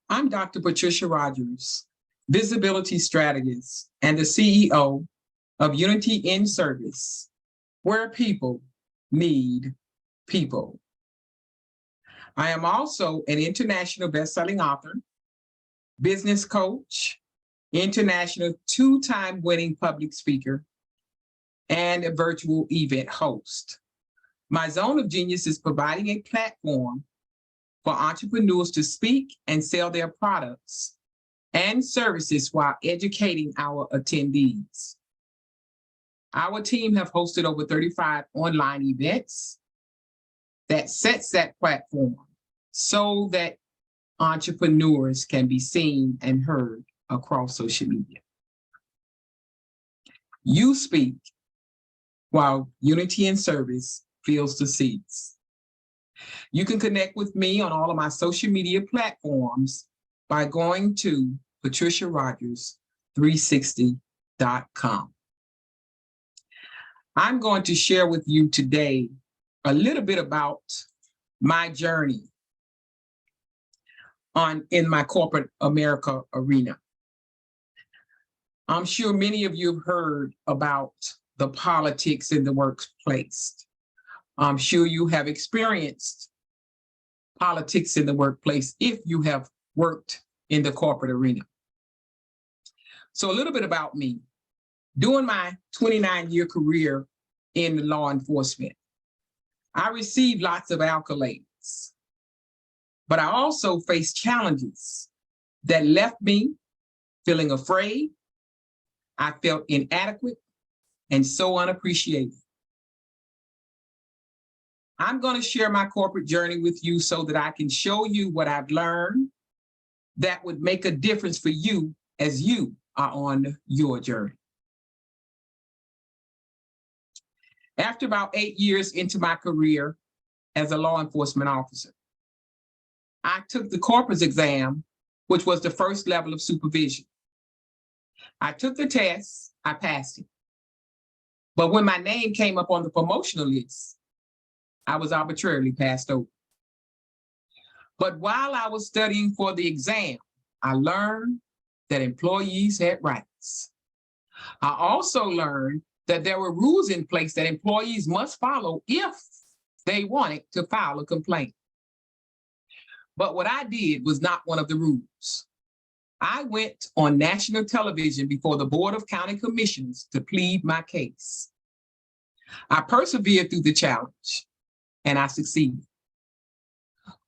I'm Dr. Patricia Rogers, visibility strategist and the CEO of Unity in Service, where people need people. I am also an international best-selling author, business coach, international two-time winning public speaker, and a virtual event host. My zone of genius is providing a platform for entrepreneurs to speak and sell their products and services while educating our attendees. Our team have hosted over 35 online events that sets that platform so that entrepreneurs can be seen and heard across social media. You speak while Unity in Service fills the seats. You can connect with me on all of my social media platforms by going to patriciarogers360.com. I'm going to share with you today a little bit about my journey in my corporate America arena. I'm sure many of you have heard about the politics in the workplace. I'm sure you have experienced politics in the workplace if you have worked in the corporate arena. So a little bit about me. During my 29-year career in law enforcement, I received lots of accolades, but I also faced challenges that left me feeling afraid. I felt inadequate and so unappreciated. I'm going to share my corporate journey with you so that I can show you what I've learned that would make a difference for you as you are on your journey. After about 8 years into my career as a law enforcement officer, I took the Corporal's exam, which was the first level of supervision. I took the test, I passed it. But when my name came up on the promotional list, I was arbitrarily passed over. But while I was studying for the exam, I learned that employees had rights. I also learned that there were rules in place that employees must follow if they wanted to file a complaint. But what I did was not one of the rules. I went on national television before the Board of County Commissioners to plead my case. I persevered through the challenge, and I succeeded.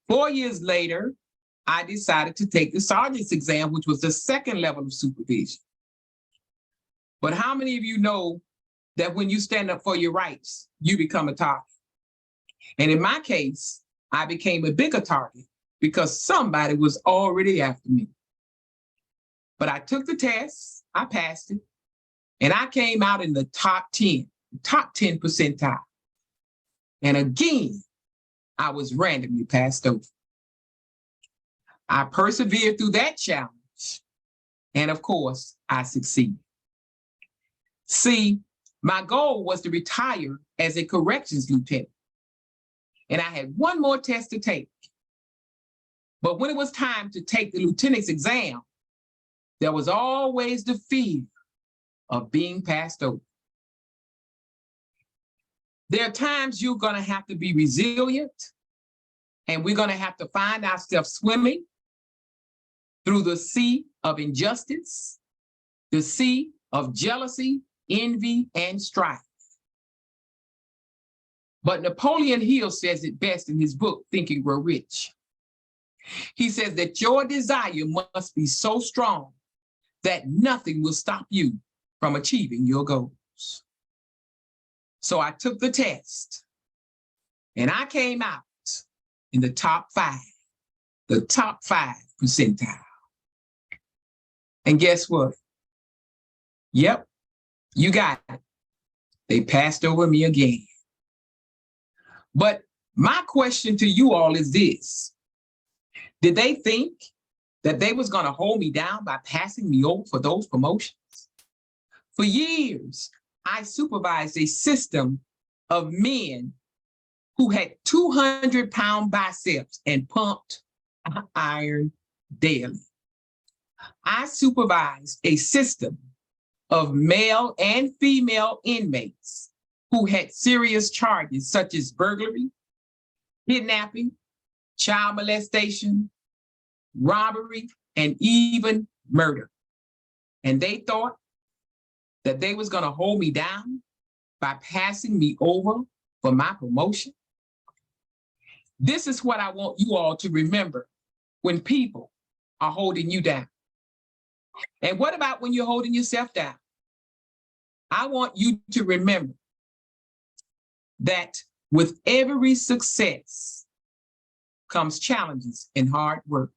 4 years later, I decided to take the sergeant's exam, which was the second level of supervision. But how many of you know that when you stand up for your rights, you become a target? And in my case, I became a bigger target because somebody was already after me. But I took the test, I passed it, and I came out in the top 10 percentile. And again, I was randomly passed over. I persevered through that challenge, and of course, I succeeded. See, my goal was to retire as a corrections lieutenant, and I had one more test to take. But when it was time to take the lieutenant's exam, there was always the fear of being passed over. There are times you're going to have to be resilient, and we're going to have to find ourselves swimming through the sea of injustice, the sea of jealousy, envy, and strife. But Napoleon Hill says it best in his book, Think and Grow Rich. He says that your desire must be so strong that nothing will stop you from achieving your goals. So I took the test, and I came out in the top 5 percentile. And guess what? Yep, you got it. They passed over me again. But my question to you all is this: did they think that they was going to hold me down by passing me over for those promotions? For years, I supervised a system of men who had 200-pound biceps and pumped iron daily. I supervised a system of male and female inmates who had serious charges such as burglary, kidnapping, child molestation, robbery, and even murder. And they thought that they was going to hold me down by passing me over for my promotion. This is what I want you all to remember when people are holding you down. And what about when you're holding yourself down? I want you to remember that with every success comes challenges and hard work.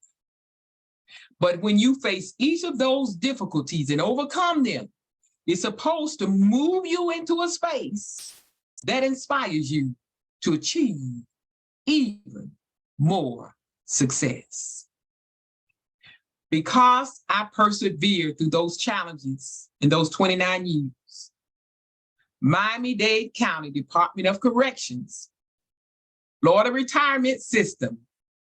But when you face each of those difficulties and overcome them, it's supposed to move you into a space that inspires you to achieve even more success. Because I persevered through those challenges in those 29 years, Miami-Dade County Department of Corrections, Florida Retirement System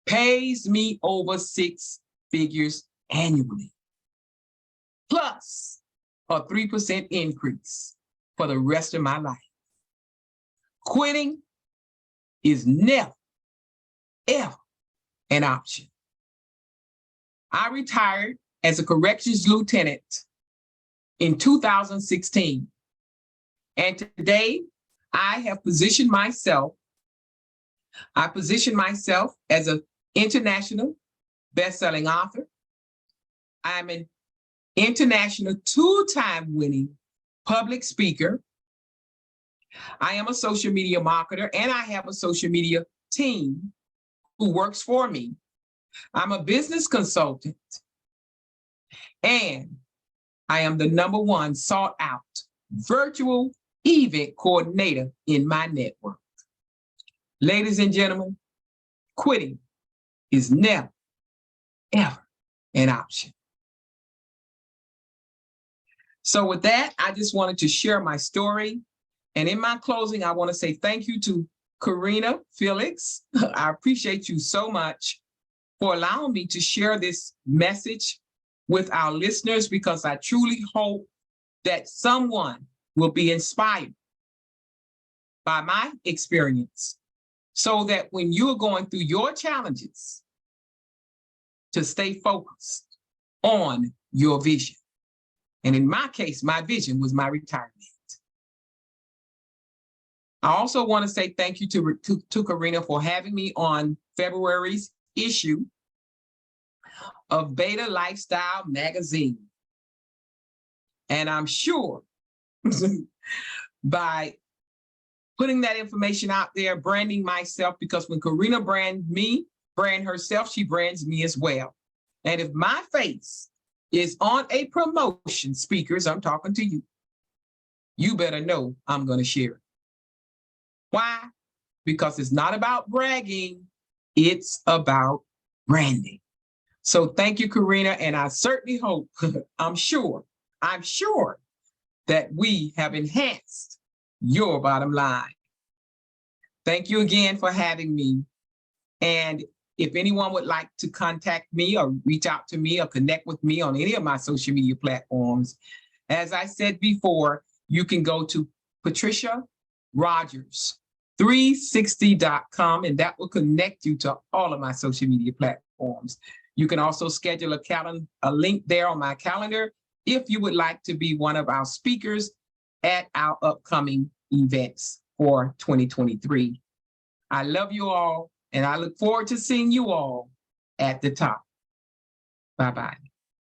pays me over 6 figures annually, plus a 3% increase for the rest of my life. Quitting is never, ever an option. I retired as a corrections lieutenant in 2016. And today I have positioned myself, as an international best-selling author. I'm an international 2-time winning public speaker. I am a social media marketer, and I have a social media team who works for me. I'm a business consultant, and I am the #1 sought out virtual event coordinator in my network. Ladies and gentlemen, quitting is never, ever an option. So with that, I just wanted to share my story. And in my closing, I want to say thank you to Karina Felix. I appreciate you so much for allowing me to share this message with our listeners, because I truly hope that someone will be inspired by my experience, so that when you're going through your challenges, to stay focused on your vision. And in my case, my vision was my retirement. I also want to say thank you to Karina for having me on February's issue of Beta Lifestyle magazine. And I'm sure by putting that information out there, branding myself, because when Karina brand herself, she brands me as well. And if my face is on a promotion, speakers, I'm talking to you, you better know I'm going to share it. Why? Because it's not about bragging, it's about branding. So thank you, Karina, and I certainly hope, I'm sure that we have enhanced your bottom line. Thank you again for having me. And if anyone would like to contact me or reach out to me or connect with me on any of my social media platforms, as I said before, you can go to patriciarogers360.com, and that will connect you to all of my social media platforms. You can also schedule a link there on my calendar if you would like to be one of our speakers at our upcoming events for 2023. I love you all, and I look forward to seeing you all at the top. Bye-bye.